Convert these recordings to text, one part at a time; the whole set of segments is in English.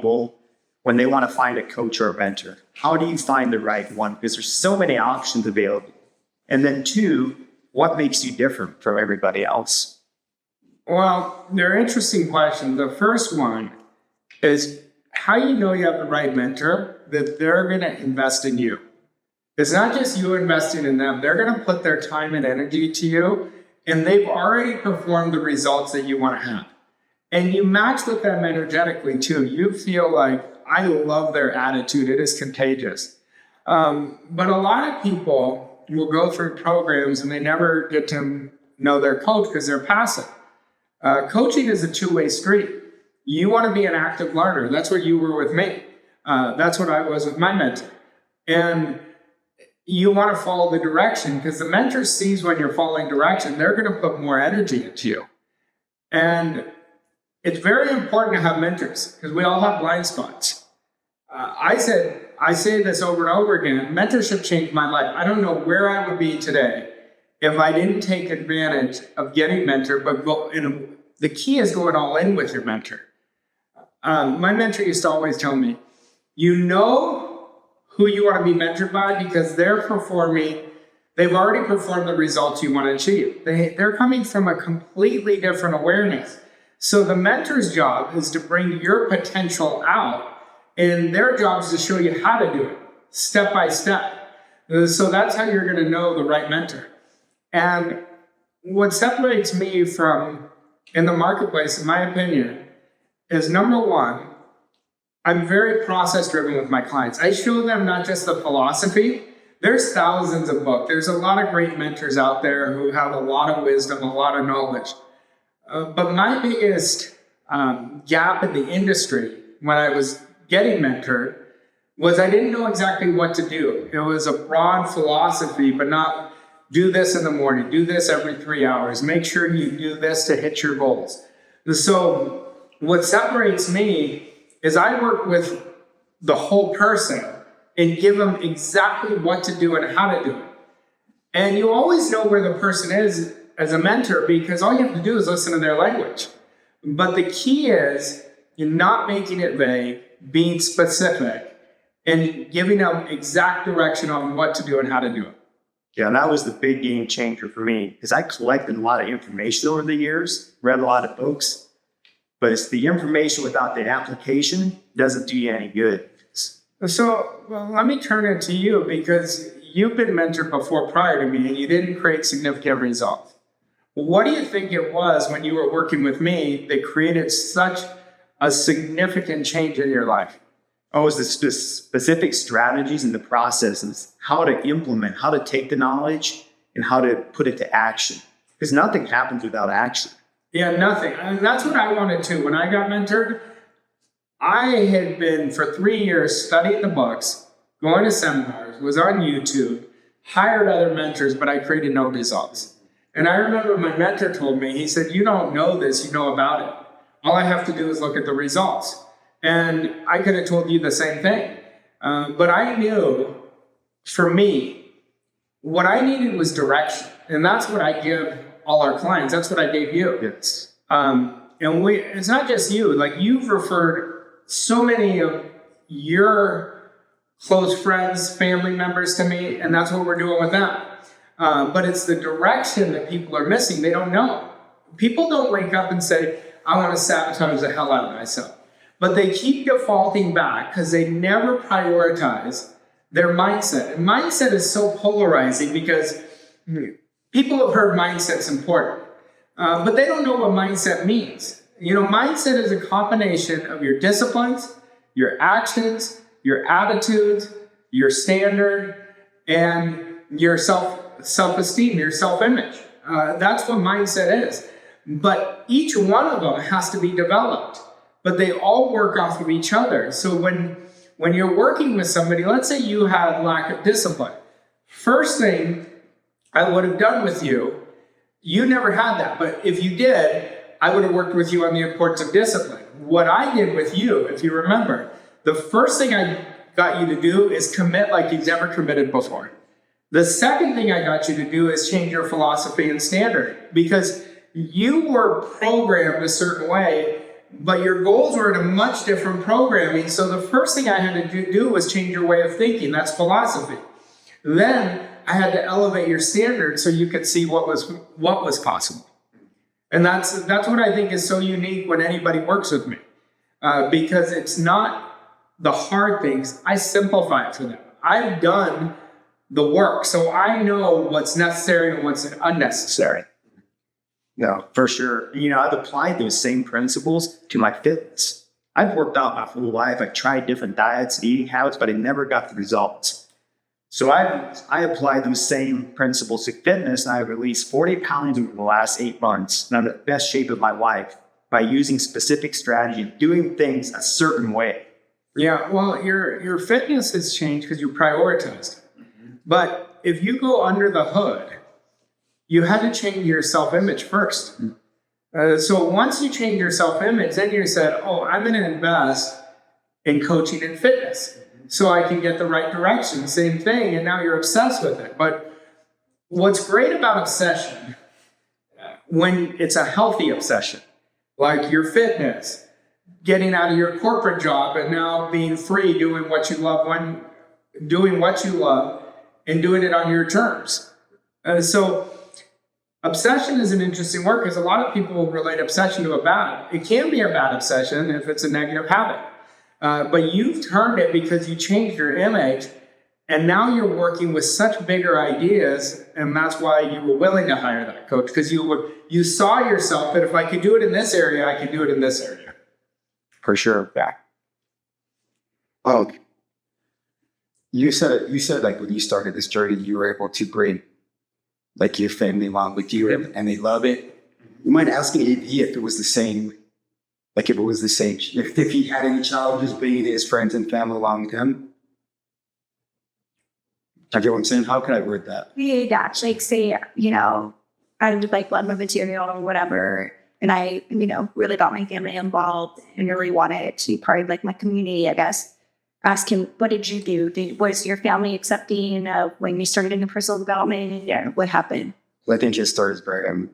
people when they want to find a coach or a mentor? How do you find the right one? Because there's so many options available. And then two, what makes you different from everybody else? Well, they're interesting questions. The first one is how you know you have the right mentor, that they're going to invest in you. It's not just you investing in them. They're going to put their time and energy to you, and they've already performed the results that you want to have. And you match with them energetically too. You feel like, I love their attitude. It is contagious. But a lot of people will go through programs and they never get to know their coach because they're passive. Coaching is a two-way street. You want to be an active learner. That's what you were with me. That's what I was with my mentor. And you want to follow the direction because the mentor sees when you're following direction, they're going to put more energy into you. And it's very important to have mentors because we all have blind spots. I say this over and over again, mentorship changed my life. I don't know where I would be today if I didn't take advantage of getting mentored, but the key is going all in with your mentor. My mentor used to always tell me, you know who you want to be mentored by because they've already performed the results you want to achieve. They're coming from a completely different awareness. So the mentor's job is to bring your potential out, and their job is to show you how to do it, step by step. So that's how you're going to know the right mentor. And what separates me from in the marketplace, in my opinion, is number one, I'm very process-driven with my clients. I show them not just the philosophy. There's thousands of books. There's a lot of great mentors out there who have a lot of wisdom, a lot of knowledge. But my biggest gap in the industry when I was getting mentored was I didn't know exactly what to do. It was a broad philosophy, but not do this in the morning, do this every 3 hours, make sure you do this to hit your goals. So what separates me is I work with the whole person and give them exactly what to do and how to do it. And you always know where the person is as a mentor because all you have to do is listen to their language. But the key is you're not making it vague, being specific, and giving them exact direction on what to do and how to do it. Yeah, and that was the big game changer for me because I collected a lot of information over the years, read a lot of books, but it's the information without the application doesn't do you any good. So, let me turn it to you because you've been mentored before prior to me and you didn't create significant results. What do you think it was when you were working with me that created such a significant change in your life? Oh, it's the specific strategies and the processes, how to implement, how to take the knowledge and how to put it to action. Because nothing happens without action. Yeah, nothing. And that's what I wanted to. When I got mentored, I had been for 3 years studying the books, going to seminars, was on YouTube, hired other mentors, but I created no results. And I remember my mentor told me, he said, you don't know this, you know about it. All I have to do is look at the results. And I could have told you the same thing. But I knew, for me, what I needed was direction. And that's what I give all our clients. That's what I gave you. Yes. And it's not just you. Like, you've referred so many of your close friends, family members to me, and that's what we're doing with them. But it's the direction that people are missing. They don't know. People don't wake up and say, I want to sabotage the hell out of myself. But they keep defaulting back because they never prioritize their mindset. And mindset is so polarizing because people have heard mindset's important, but they don't know what mindset means. You know, mindset is a combination of your disciplines, your actions, your attitudes, your standard, and your self-esteem, your self-image. That's what mindset is. But each one of them has to be developed. But they all work off of each other. So when you're working with somebody, let's say you had lack of discipline. First thing I would have done with you, you never had that. But if you did, I would have worked with you on the importance of discipline. What I did with you, if you remember, the first thing I got you to do is commit like you've never committed before. The second thing I got you to do is change your philosophy and standard because you were programmed a certain way but your goals were in a much different programming. So the first thing I had to do was change your way of thinking. That's philosophy. Then I had to elevate your standards so you could see what was possible. And that's what I think is so unique when anybody works with me, because it's not the hard things. I simplify it for them. I've done the work, so I know what's necessary and what's unnecessary. No, for sure. I've applied those same principles to my fitness. I've worked out my whole life. I've tried different diets and eating habits, but I never got the results. So I applied those same principles to fitness, and I've released 40 pounds over the last 8 months. And I'm in the best shape of my life by using specific strategy, doing things a certain way. Yeah, well, your fitness has changed because you prioritized it. But if you go under the hood, you had to change your self-image first. So once you change your self-image, then you said, oh, I'm going to invest in coaching and fitness so I can get the right direction. Same thing, and now you're obsessed with it. But what's great about obsession, when it's a healthy obsession, like your fitness, getting out of your corporate job and now being free, doing what you love, and doing it on your terms. So obsession is an interesting word because a lot of people relate obsession to it can be a bad obsession if it's a negative habit. But you've turned it because you changed your image, and now you're working with such bigger ideas, and that's why you were willing to hire that coach, because you saw yourself that if I could do it in this area, I could do it in this area. For sure. Yeah. Oh, you said like when you started this journey, you were able to bring like your family along with you, and they love it. You mind asking if it was the same? Like if he had any challenges bringing his friends and family along with him? Do you get what I'm saying? How can I word that? Yeah, like say, I would like love my material or whatever. And I, really got my family involved and really wanted to be part of like my community, I guess. Ask him, what did you do? Was your family accepting when you started in the personal development? Yeah. What happened? Well, I think his story is very,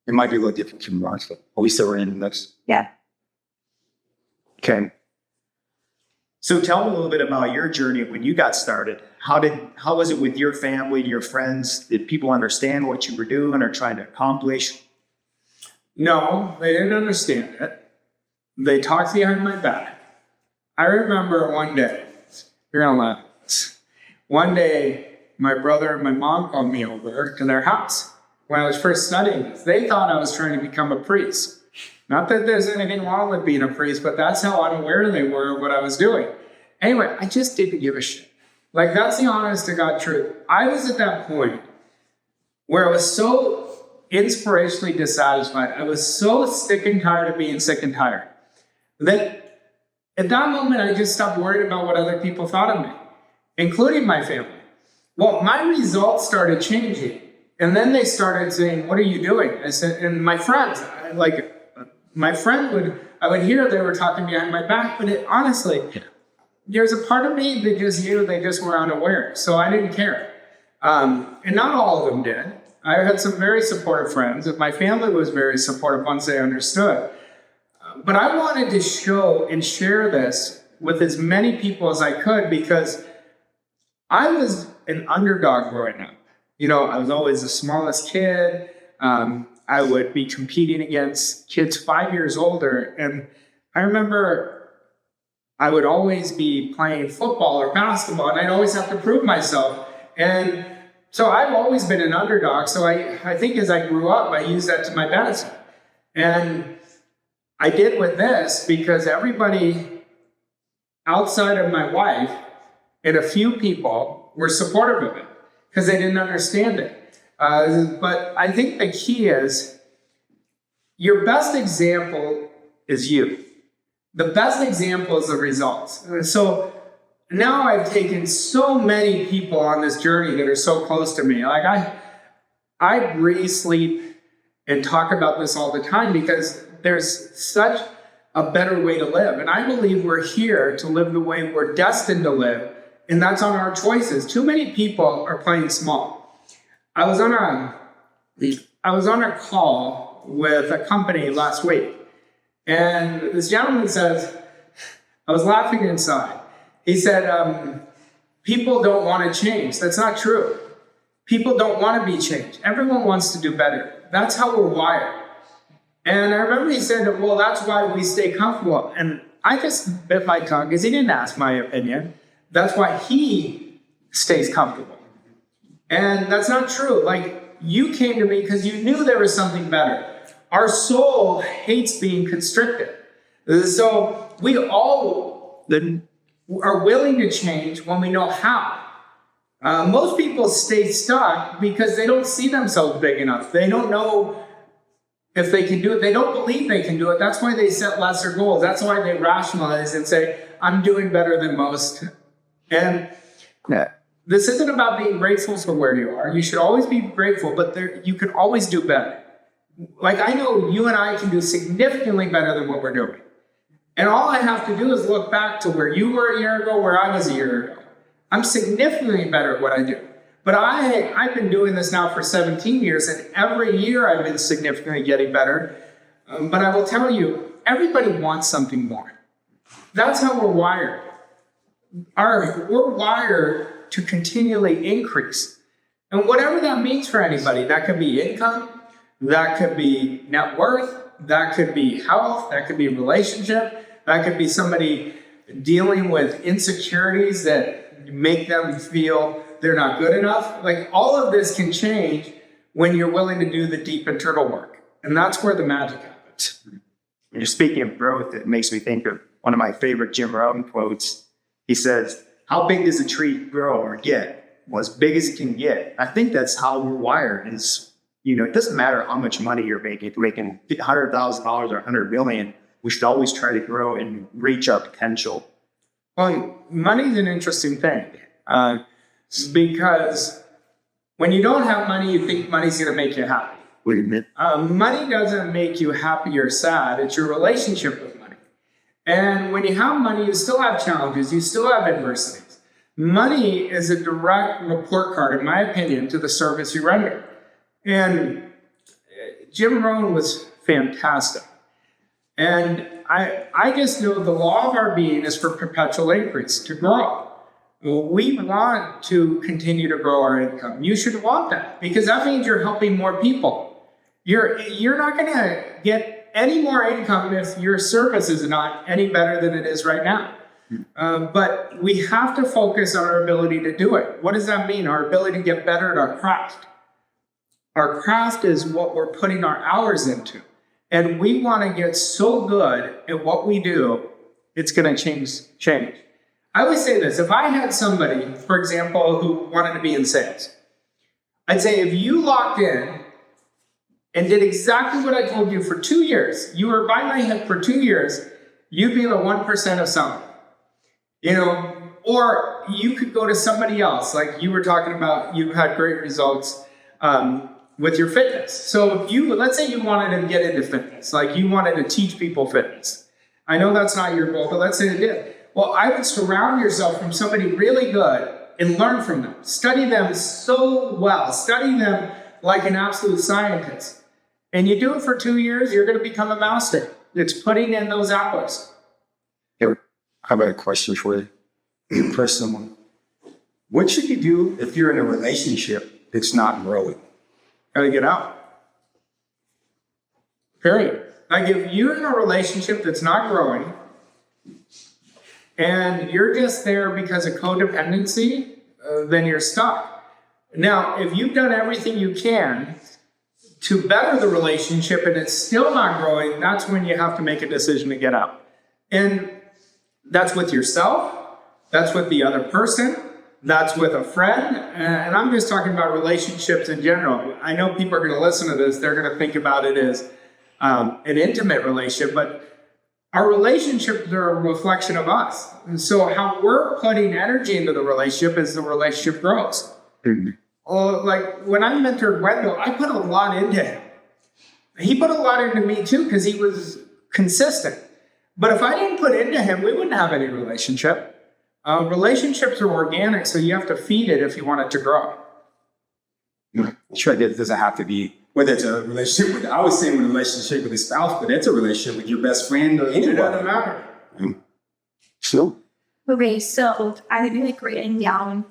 it might be a little different from ours, but we still were in this. Yeah. Okay. So tell me a little bit about your journey when you got started. How was it with your family, your friends? Did people understand what you were doing or trying to accomplish? No, they didn't understand it. They talked behind my back. I remember one day, you're going to laugh. One day, my brother and my mom called me over to their house when I was first studying this. They thought I was trying to become a priest. Not that there's anything wrong with being a priest, but that's how unaware they were of what I was doing. Anyway, I just didn't give a shit. Like, that's the honest to God truth. I was at that point where I was so inspirationally dissatisfied. I was so sick and tired of being sick and tired that at that moment, I just stopped worrying about what other people thought of me, including my family. Well, my results started changing. And then they started saying, what are you doing? I said, and my friends, I would hear they were talking behind my back, but honestly, there's a part of me that just knew they just were unaware. So I didn't care. And not all of them did. I had some very supportive friends, and my family was very supportive once they understood. But I wanted to show and share this with as many people as I could because I was an underdog growing up. I was always the smallest kid. I would be competing against kids 5 years older. And I remember I would always be playing football or basketball, and I'd always have to prove myself. And so I've always been an underdog. So I think as I grew up, I used that to my benefit. And I did with this because everybody outside of my wife and a few people were supportive of it because they didn't understand it. But I think the key is your best example is you. The best example is the results. So now I've taken so many people on this journey that are so close to me. Like I breathe, sleep, and talk about this all the time because there's such a better way to live. And I believe we're here to live the way we're destined to live. And that's on our choices. Too many people are playing small. I was on a call with a company last week, And this gentleman says, I was laughing inside. He said, people don't want to change. That's not true. People don't want to be changed. Everyone wants to do better. That's how we're wired. And I remember he said, well, that's why we stay comfortable. And I just bit my tongue because he didn't ask my opinion. That's why he stays comfortable. And that's not true. Like, you came to me because you knew there was something better. Our soul hates being constricted. So we all are willing to change when we know how. Most people stay stuck because they don't see themselves big enough. They don't know if they can do it. They don't believe they can do it. That's why they set lesser goals. That's why they rationalize and say, I'm doing better than most. And this isn't about being grateful for where you are. You should always be grateful, but you can always do better. Like, I know you and I can do significantly better than what we're doing. And all I have to do is look back to where you were a year ago, where I was a year ago. I'm significantly better at what I do. But I've been doing this now for 17 years, and every year I've been significantly getting better. But I will tell you, everybody wants something more. That's how we're wired. We're wired to continually increase. And whatever that means for anybody, that could be income, that could be net worth, that could be health, that could be relationship, that could be somebody dealing with insecurities that make them feel they're not good enough. Like, all of this can change when you're willing to do the deep internal work. And that's where the magic happens. When you're speaking of growth, it makes me think of one of my favorite Jim Rohn quotes. He says, how big does a tree grow or get? Well, as big as it can get. I think that's how we're wired. Is, it doesn't matter how much money you're making. If you're making $100,000 or $100 million, we should always try to grow and reach our potential. Well, money is an interesting thing. Because when you don't have money, you think money's going to make you happy. What do you mean? Money doesn't make you happy or sad. It's your relationship with money. And when you have money, you still have challenges. You still have adversities. Money is a direct report card, in my opinion, to the service you render. And Jim Rohn was fantastic. And I just know the law of our being is for perpetual increase, to grow. We want to continue to grow our income. You should want that, because that means you're helping more people. You're not going to get any more income if your service is not any better than it is right now. But we have to focus on our ability to do it. What does that mean? Our ability to get better at our craft. Our craft is what we're putting our hours into. And we want to get so good at what we do, it's going to change. I always say this. If I had somebody, for example, who wanted to be in sales, I'd say, if you locked in and did exactly what I told you for 2 years, you were by my hip for 2 years, you'd be the 1% of something. Or you could go to somebody else, like you were talking about. You've had great results with your fitness. So let's say you wanted to get into fitness, like you wanted to teach people fitness. I know that's not your goal, but let's say it did. Well, I would surround yourself from somebody really good and learn from them. Study them so well. Study them like an absolute scientist. And you do it for 2 years, you're going to become a master. It's putting in those hours. Here, I have a question for you. Your personal one. What should you do if you're in a relationship that's not growing? Gotta get out. Period. Like, if you're in a relationship that's not growing, and you're just there because of codependency, then you're stuck. Now, if you've done everything you can to better the relationship and it's still not growing, that's when you have to make a decision to get out. And that's with yourself, that's with the other person, that's with a friend, and I'm just talking about relationships in general. I know people are going to listen to this, they're going to think about it as an intimate relationship, but our relationships are a reflection of us. And so how we're putting energy into the relationship as the relationship grows. Mm-hmm. Like, when I mentored Wendell, I put a lot into him. He put a lot into me too, because he was consistent. But if I didn't put into him, we wouldn't have any relationship. Relationships are organic, so you have to feed it if you want it to grow. Sure, it doesn't have to be whether it's a relationship with, I was saying with a relationship with a spouse, but that's a relationship with your best friend or It anyone. doesn't matter. So, Okay, so I've been like writing down